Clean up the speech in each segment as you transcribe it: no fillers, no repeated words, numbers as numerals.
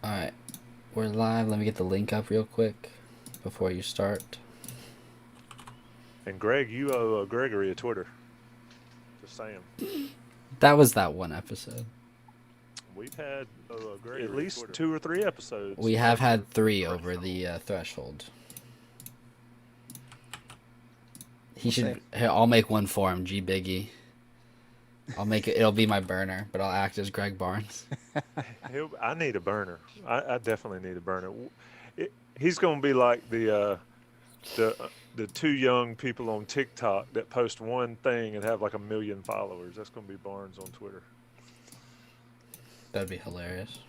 All right, we're live. Let me get the link up real quick before you start. And Greg, you owe Gregory a Twitter. Just saying. That was that one episode. We've had at least 2 or 3 episodes We have over had the three over threshold. the threshold. He We'll see. should. Here, I'll make one for him. G Biggie. I'll make it. It'll be my burner, but I'll act as Greg Barnes. I need a burner. I definitely need a burner. He's going to be like the two young people on TikTok that post one thing and have like 1 million followers. That's going to be Barnes on Twitter. That'd be hilarious.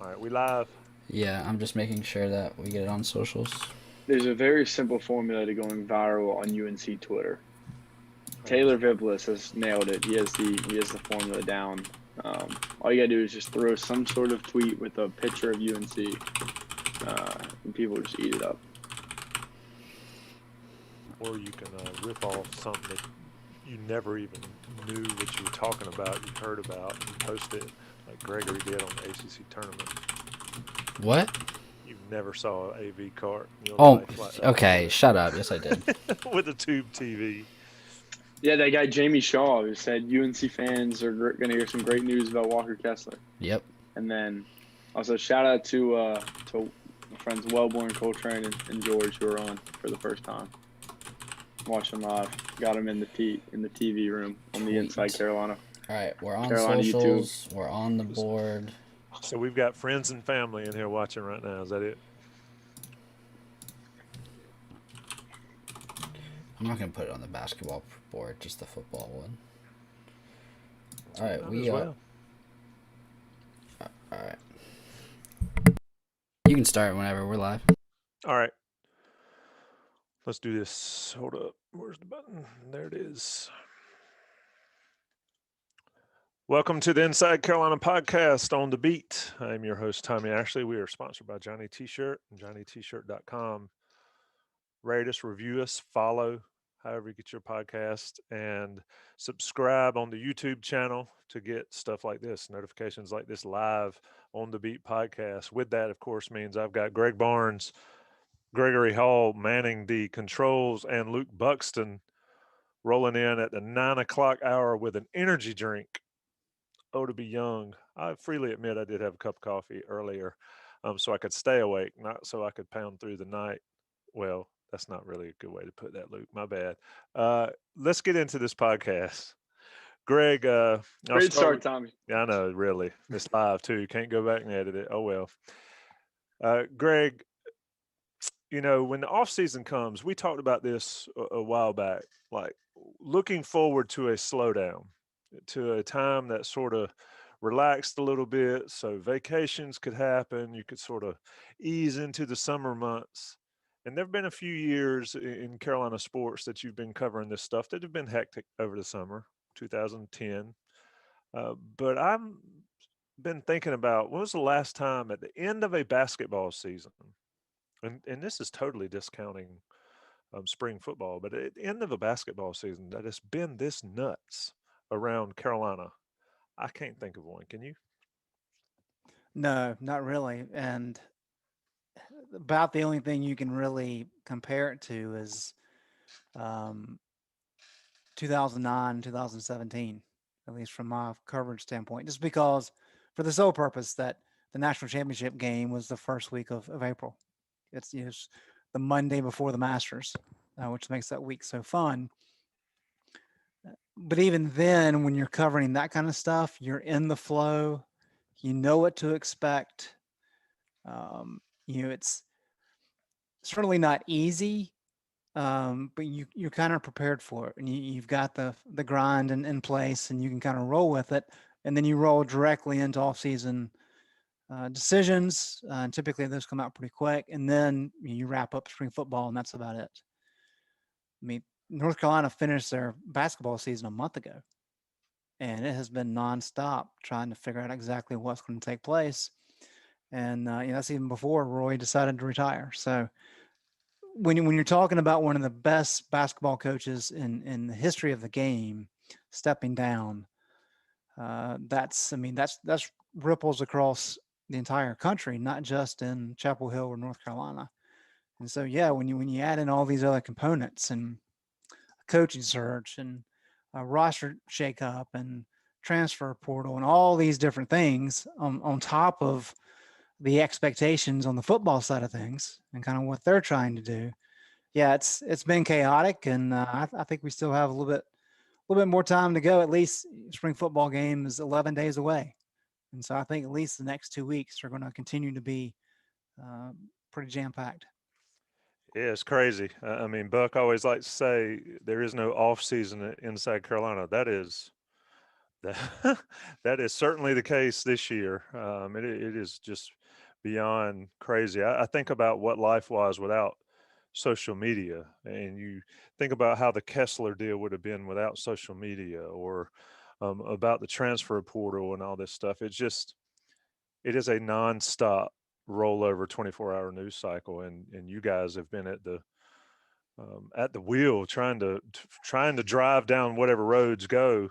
All right, we live. Yeah, I'm just making sure that we get it on socials. There's a very simple formula to going viral on UNC Twitter. Taylor Viblis has nailed it. He has the formula down. All you gotta do is just throw some sort of tweet with a picture of UNC, and people just eat it up. Or you can rip off something that you never even knew what you were talking about, you heard about, and you post it like Gregory did on the ACC tournament. What? You never saw an AV cart in your Oh, life like okay. Shut up. Yes, I did. with a tube TV. Yeah, that guy Jamie Shaw who said UNC fans are going to hear some great news about Walker Kessler. Yep. And then also shout out to my friends Wellborn, Coltrane, and George who are on for the first time. Watching live, got them in the TV room on the Inside Carolina. All right, we're on Carolina socials. We're on the board. So we've got friends and family in here watching right now. Is that it? I'm not gonna put it on the basketball board, just the football one. All right, we are. All right. You can start whenever we're live. All right. Let's do this. Hold up. Where's the button? There it is. Welcome to the Inside Carolina podcast on the beat. I'm your host, Tommy Ashley. We are sponsored by Johnny T-Shirt and JohnnyT-Shirt.com. Rate us, review us, follow, however you get your podcast, and subscribe on the YouTube channel to get stuff like this, notifications like this live on the beat podcast. With that, of course, means I've got Greg Barnes, Gregory Hall manning the controls, and Luke Buxton rolling in at the 9 o'clock hour with an energy drink. Oh, to be young. I freely admit I did have a cup of coffee earlier, so I could stay awake, not so I could pound through the night. Well, that's not really a good way to put that, Luke. My bad. Let's get into this podcast. Greg, Great start, Tommy. Yeah, I know, really. It's live too. Can't go back and edit it. Oh well. Greg, when the off season comes, we talked about this a while back, like looking forward to a slowdown, to a time that sort of relaxed a little bit so vacations could happen. You could sort of ease into the summer months. And there have been a few years in Carolina sports that you've been covering this stuff that have been hectic over the summer, 2010. But I've been thinking about when was the last time at the end of a basketball season, and this is totally discounting spring football, but at the end of a basketball season that has been this nuts around Carolina. I can't think of one. Can you? No, not really. And about the only thing you can really compare it to is um, 2009, 2017, at least from my coverage standpoint, just because for the sole purpose that the national championship game was the first week of April. It's the Monday before the Masters, which makes that week so fun. But even then, when you're covering that kind of stuff, you're in the flow. You know what to expect. It's certainly not easy, but you're kind of prepared for it, and you've got the grind in place, and you can kind of roll with it, and then you roll directly into off season decisions. And typically, those come out pretty quick, and then you wrap up spring football, and that's about it. I mean, North Carolina finished their basketball season a month ago, and it has been nonstop trying to figure out exactly what's going to take place. And that's even before Roy decided to retire. So when you're talking about one of the best basketball coaches in the history of the game stepping down, that's ripples across the entire country, not just in Chapel Hill or North Carolina. And so, yeah, when you add in all these other components and coaching search and a roster shakeup and transfer portal and all these different things on top of the expectations on the football side of things and kind of what they're trying to do. Yeah, it's been chaotic, and I think we still have a little bit more time to go. At least spring football game is 11 days away, and so I think at least the next 2 weeks are going to continue to be pretty jam packed. Yeah, it's crazy. I mean, Buck always likes to say there is no off season inside Carolina. That is that is certainly the case this year. It is just beyond crazy. I think about what life was without social media, and you think about how the Kessler deal would have been without social media, or about the transfer portal and all this stuff. It is a nonstop rollover 24-hour news cycle, and you guys have been at the wheel trying to drive down whatever roads go.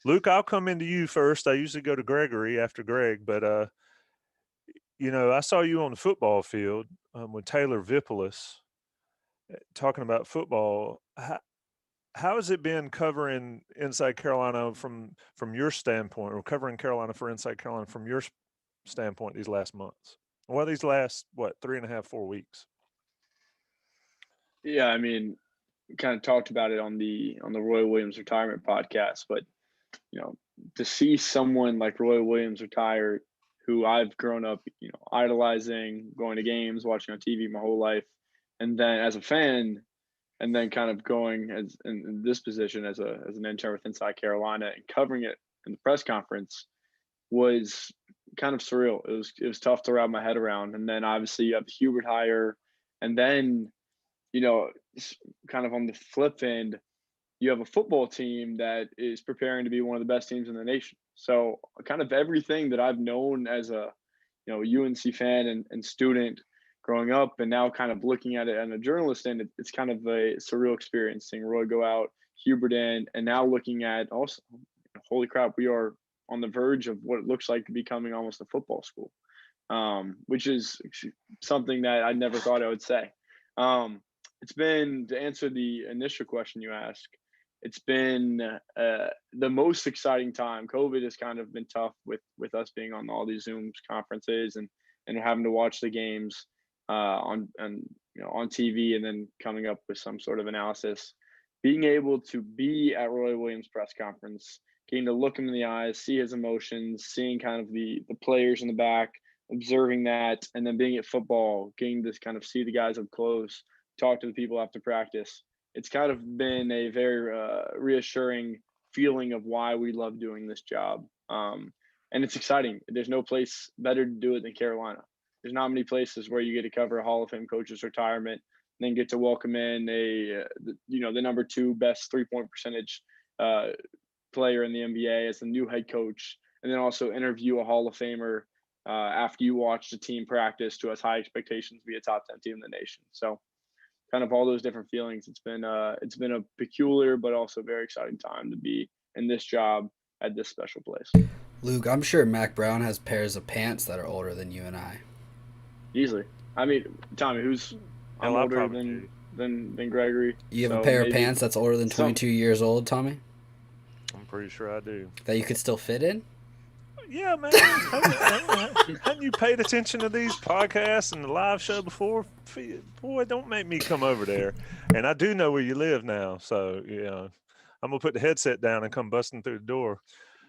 Luke, I'll come into you first. I usually go to Gregory after Greg, but I saw you on the football field with Taylor Vipolis talking about football. How has it been covering Inside Carolina from your standpoint, or covering Carolina for Inside Carolina from your standpoint these last months? Well, these last 3.5, 4 weeks. Yeah, I mean, kind of talked about it on the Roy Williams retirement podcast, but to see someone like Roy Williams retire, who I've grown up, idolizing, going to games, watching on TV my whole life, and then as a fan, and then kind of going as in this position as an intern with Inside Carolina and covering it in the press conference was kind of surreal. It was tough to wrap my head around. And then obviously you have the Hubert hire, and then kind of on the flip end, you have a football team that is preparing to be one of the best teams in the nation. So kind of everything that I've known as a UNC fan and student growing up, and now kind of looking at it as a journalist, and it's kind of a surreal experience seeing Roy go out, Hubert in, and now looking at also, holy crap, we are on the verge of what it looks like to becoming almost a football school, which is something that I never thought I would say. It's been, to answer the initial question you asked, it's been the most exciting time. COVID has kind of been tough with us being on all these Zooms conferences and having to watch the games on TV, and then coming up with some sort of analysis. Being able to be at Roy Williams' press conference, getting to look him in the eyes, see his emotions, seeing kind of the players in the back, observing that, and then being at football, getting to kind of see the guys up close, talk to the people after practice. It's kind of been a very reassuring feeling of why we love doing this job. And it's exciting. There's no place better to do it than Carolina. There's not many places where you get to cover a Hall of Fame coach's retirement, and then get to welcome in the number 2 best 3-point percentage player in the NBA as the new head coach, and then also interview a Hall of Famer after you watch the team practice to has high expectations to be a top 10 team in the nation. So kind of all those different feelings. It's been a peculiar but also very exciting time to be in this job at this special place. Luke, I'm sure Mac Brown has pairs of pants that are older than you and I. Easily. I mean, Tommy, I'm older than Gregory. You have a pair of pants that's older than 22 years old, Tommy? I'm pretty sure I do. That you could still fit in? Yeah, man. Hadn't you paid attention to these podcasts and the live show before? Boy, don't make me come over there. And I do know where you live now, so I'm gonna put the headset down and come busting through the door.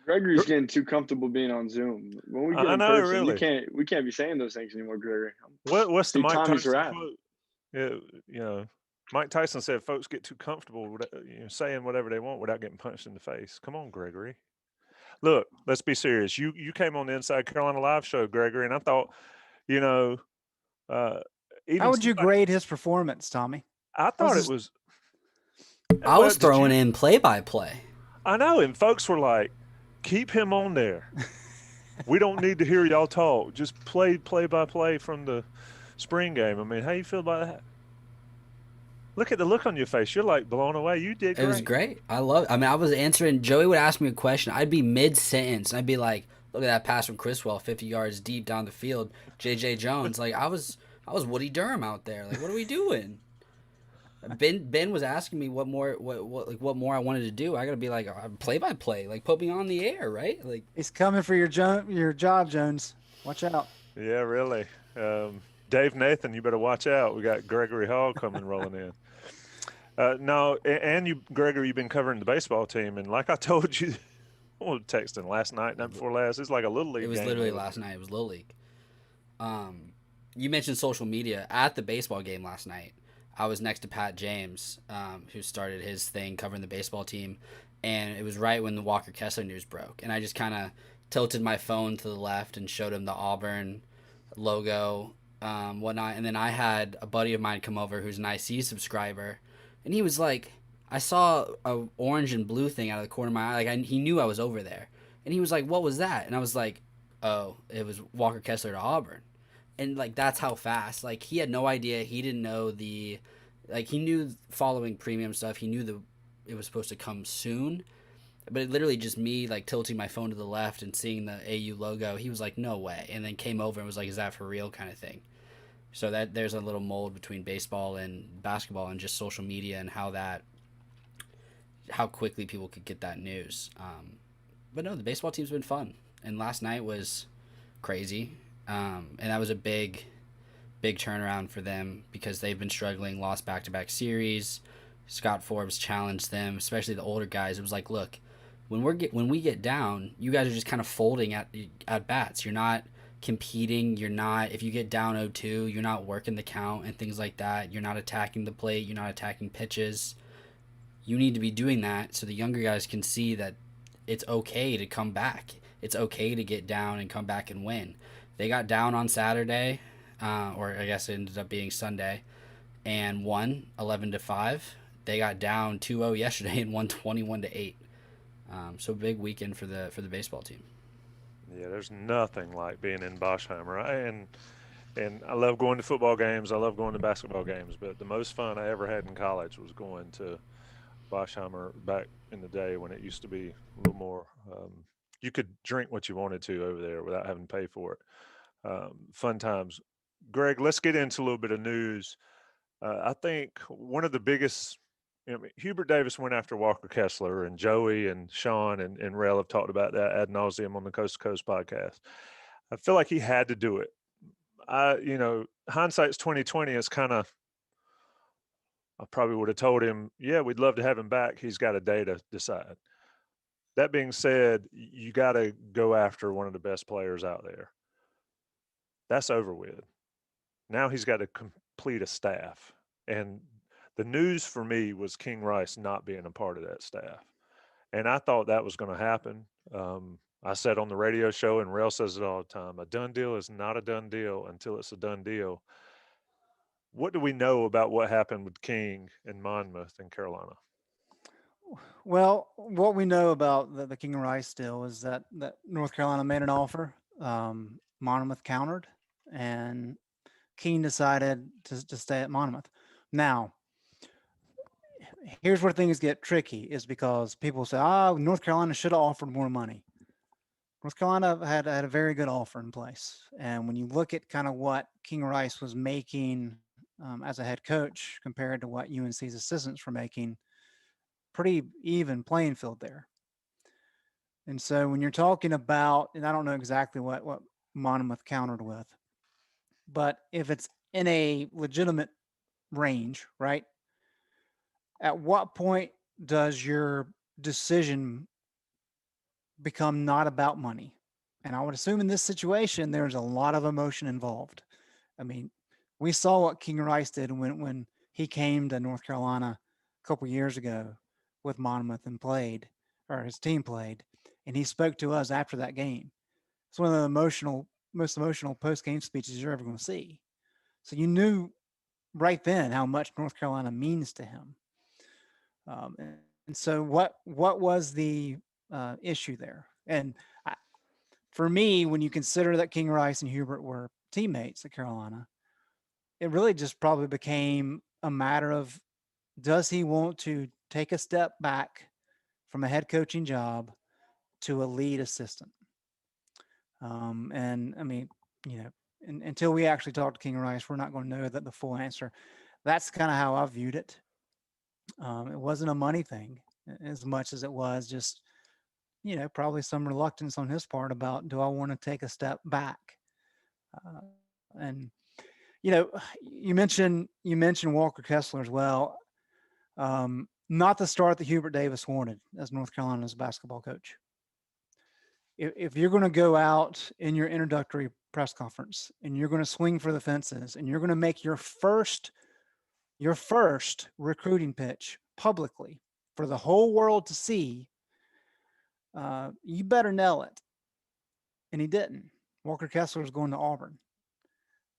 Gregory's getting too comfortable being on Zoom. When we get in person, really. We can't be saying those things anymore, Gregory. What's the Mike Tommy's Tyson quote? Yeah, Mike Tyson said folks get too comfortable with saying whatever they want without getting punched in the face. Come on, Gregory. Look, let's be serious. You came on the Inside Carolina live show, Gregory, and I thought, how would you grade his performance, Tommy? I thought it was. I was throwing in play-by-play. I know, and folks were like, keep him on there. We don't need to hear y'all talk. Just play-by-play from the spring game. I mean, how you feel about that? Look at the look on your face. You're like blown away. You did great. It was great. I was answering. Joey would ask me a question. I'd be mid-sentence. And I'd be like, Look at that pass from Criswell, 50 yards deep down the field. J.J. Jones, like I was Woody Durham out there. Like, what are we doing? Ben was asking me what more I wanted to do. I gotta be like play by play, like put me on the air, right? Like He's coming for your job, Jones. Watch out. Yeah, really. Dave Nathan, you better watch out. We got Gregory Hall coming rolling in. No, and you, Gregory, you've been covering the baseball team, and like I told you, I was texting last night, night before last. It's like a little league it was game. literally last night. It was Little League. You mentioned social media at the baseball game last night. I was next to Pat James, who started his thing covering the baseball team, and it was right when the Walker Kessler news broke, and I just kind of tilted my phone to the left and showed him the Auburn logo, whatnot, and then I had a buddy of mine come over who's an IC subscriber, and he was like, I saw a orange and blue thing out of the corner of my eye, he knew I was over there, and he was like, what was that? And I was like, oh, it was Walker Kessler to Auburn. And like that's how fast, like he had no idea, he didn't know he knew following premium stuff, he knew it was supposed to come soon, but it literally just me like tilting my phone to the left and seeing the AU logo, he was like no way, and then came over and was like, is that for real, kind of thing. So that there's a little mold between baseball and basketball and just social media and how quickly people could get that news. But no, the baseball team's been fun, and last night was crazy. And that was a big turnaround for them because they've been struggling, lost back-to-back series. Scott Forbes challenged them, especially the older guys. It was like, look, when we get down, you guys are just kind of folding at bats. You're not competing. You're not, if you get down 0-2, you're not working the count and things like that. You're not attacking the plate. You're not attacking pitches. You need to be doing that so the younger guys can see that it's okay to come back. It's okay to get down and come back and win. They got down on Saturday, or I guess it ended up being Sunday, and won 11-5. They got down 2-0 yesterday and won 21-8. So big weekend for the baseball team. Yeah, there's nothing like being in Boschheimer. And I love going to football games. I love going to basketball games. But the most fun I ever had in college was going to Boschheimer back in the day when it used to be a little more. You could drink what you wanted to over there without having to pay for it. Fun times. Greg, let's get into a little bit of news. I think one of the biggest, Hubert Davis went after Walker Kessler, and Joey and Sean and Rel have talked about that ad nauseum on the Coast to Coast podcast. I feel like he had to do it. Hindsight's 2020 is kind of, I probably would have told him, yeah, we'd love to have him back. He's got a day to decide. That being said, you got to go after one of the best players out there. That's over with. Now he's got to complete a staff. And the news for me was King Rice not being a part of that staff. And I thought that was going to happen. I said on the radio show, and Rel says it all the time, a done deal is not a done deal until it's a done deal. What do we know about what happened with King and Monmouth in Carolina? Well, what we know about the King Rice deal is that North Carolina made an offer. Monmouth countered, and King decided to stay at Monmouth. Now, here's where things get tricky, is because people say, North Carolina should have offered more money. North Carolina had a very good offer in place. And when you look at kind of what King Rice was making as a head coach compared to what UNC's assistants were making, pretty even playing field there. And so when you're talking about, and I don't know exactly what Monmouth countered with, but if it's in a legitimate range, right? At what point does your decision become not about money? And I would assume in this situation, there's a lot of emotion involved. I mean, we saw what King Rice did when he came to North Carolina a couple years ago with Monmouth and played, or his team played, and he spoke to us after that game. It's one of the most emotional post-game speeches you're ever going to see. So you knew right then how much North Carolina means to him. And so what was the issue there? And for me, when you consider that King Rice and Hubert were teammates at Carolina, it really just probably became a matter of, does he want to take a step back from a head coaching job to a lead assistant? And I mean, until we actually talk to King Rice, we're not going to know that the full answer. That's kind of how I viewed it. It wasn't a money thing as much as it was just, probably some reluctance on his part about, do I want to take a step back? And you mentioned Walker Kessler as well. Not the start that Hubert Davis wanted as North Carolina's basketball coach. If you're going to go out in your introductory press conference and you're going to swing for the fences and you're going to make your first recruiting pitch publicly for the whole world to see, you better nail it. And he didn't. Walker Kessler was going to Auburn.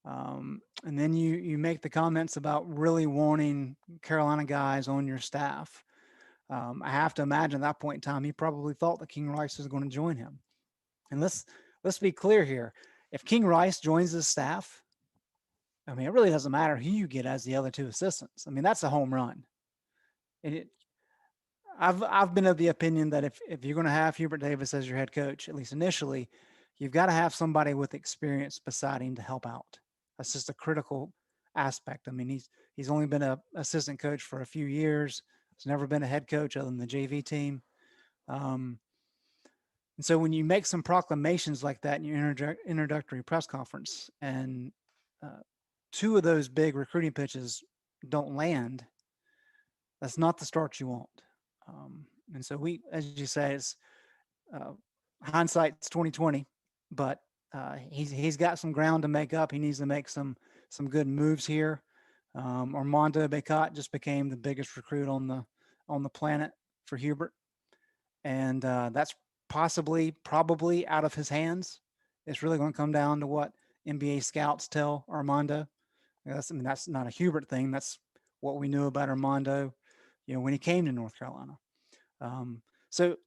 And then you make the comments about really wanting Carolina guys on your staff. I have to imagine at that point in time, he probably thought that King Rice was going to join him. And let's be clear here. If King Rice joins his staff, I mean, it really doesn't matter who you get as the other two assistants. I mean, that's a home run. And I've been of the opinion that if you're going to have Hubert Davis as your head coach, at least initially, you've got to have somebody with experience beside him to help out. That's just a critical aspect. I mean, he's only been an assistant coach for a few years. He's never been a head coach other than the JV team. And so when you make some proclamations like that in your introductory press conference, and two of those big recruiting pitches don't land, that's not the start you want. And so as you say, it's hindsight's 2020, but he's got some ground to make up. He needs to make some good moves here. Armando Bacot just became the biggest recruit on the planet for Hubert, and that's probably out of his hands. It's really going to come down to what NBA scouts tell Armando. That's not a Hubert thing. That's what we knew about Armando, when he came to North Carolina. So,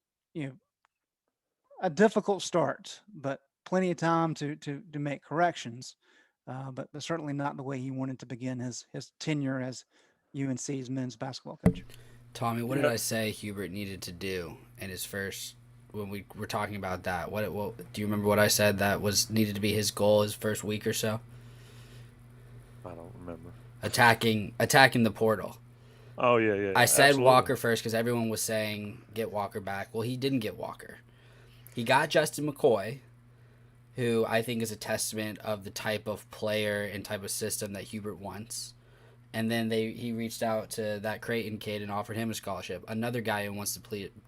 a difficult start, but plenty of time to make corrections. But certainly not the way he wanted to begin his tenure as UNC's men's basketball coach. Tommy, what did I say Hubert needed to do in his first, when we were talking about that? What do you remember what I said that was needed to be his goal his first week or so? I don't remember. Attacking the portal. Oh, yeah. I said absolutely. Walker first because everyone was saying get Walker back. Well, he didn't get Walker. He got Justin McCoy, who I think is a testament of the type of player and type of system that Hubert wants. And then he reached out to that Creighton kid and offered him a scholarship, another guy who wants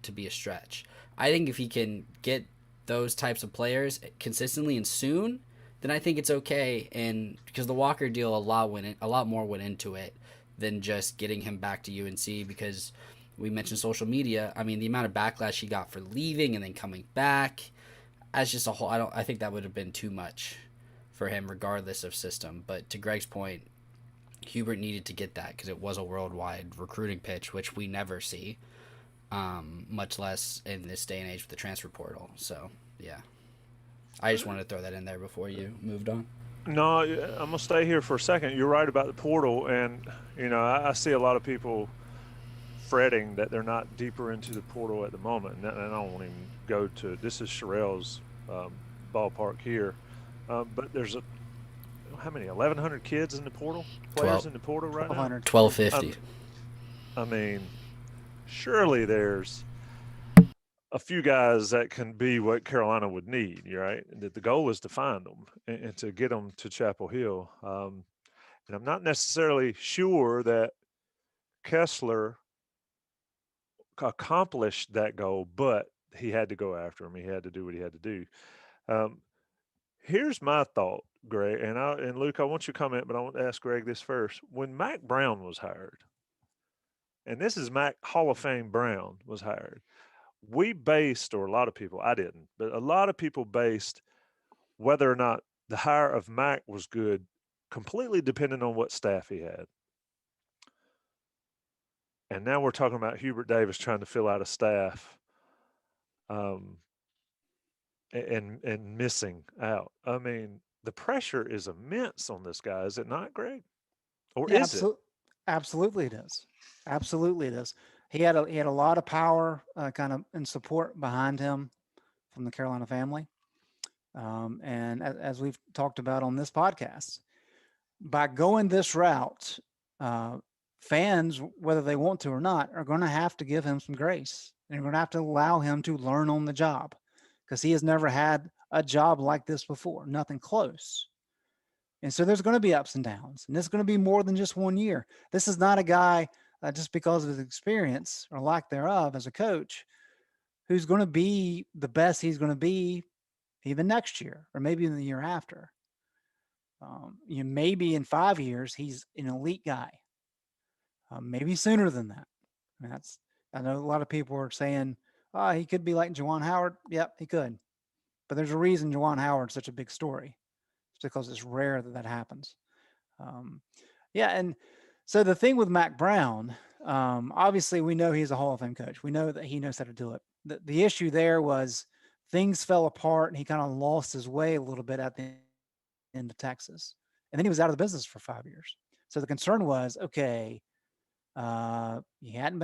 to be a stretch. I think if he can get those types of players consistently and soon, then I think it's okay. And because the Walker deal, a lot more went into it than just getting him back to UNC, because we mentioned social media. I mean, the amount of backlash he got for leaving and then coming back, as just a whole, I think that would have been too much for him regardless of system. But to Greg's point, Hubert needed to get that because it was a worldwide recruiting pitch, which we never see, much less in this day and age with the transfer portal. So, yeah. I just wanted to throw that in there before you moved on. No, I'm going to stay here for a second. You're right about the portal. And, I see a lot of people fretting that they're not deeper into the portal at the moment. And I don't want to even go to, this is Sherelle's ballpark here. But there's how many, 1,100 kids in the portal? Players in the portal right now? 1,250. I mean, surely there's a few guys that can be what Carolina would need, right? That the goal is to find them and to get them to Chapel Hill. And I'm not necessarily sure that Kessler accomplished that goal, but he had to go after him. He had to do what he had to do. Here's my thought, Greg, and Luke, I want you to comment, but I want to ask Greg this first. When Mack Brown was hired, and this is Mack Hall of Fame Brown was hired, we based, or a lot of people, I didn't, but a lot of people based whether or not the hire of Mack was good completely dependent on what staff he had. And now we're talking about Hubert Davis trying to fill out a staff and missing out. I mean, the pressure is immense on this guy, is it not, Greg? Or is it? Absolutely it is. Absolutely it is. He had a lot of power kind of and support behind him from the Carolina family. And as we've talked about on this podcast, by going this route, fans, whether they want to or not, are going to have to give him some grace. They're going to have to allow him to learn on the job because he has never had a job like this before, nothing close. And so there's going to be ups and downs, and it's going to be more than just 1 year. This is not a guy, just because of his experience or lack thereof as a coach, who's going to be the best he's going to be even next year or maybe in the year after. Maybe in 5 years he's an elite guy. Maybe sooner than that. I know a lot of people are saying, he could be like Juwan Howard. Yep, he could. But there's a reason Juwan Howard's such a big story. It's because it's rare that happens. And so the thing with Mack Brown, obviously we know he's a Hall of Fame coach. We know that he knows how to do it. The issue there was things fell apart and he kind of lost his way a little bit at the end of Texas. And then he was out of the business for 5 years. So the concern was, okay, he hadn't been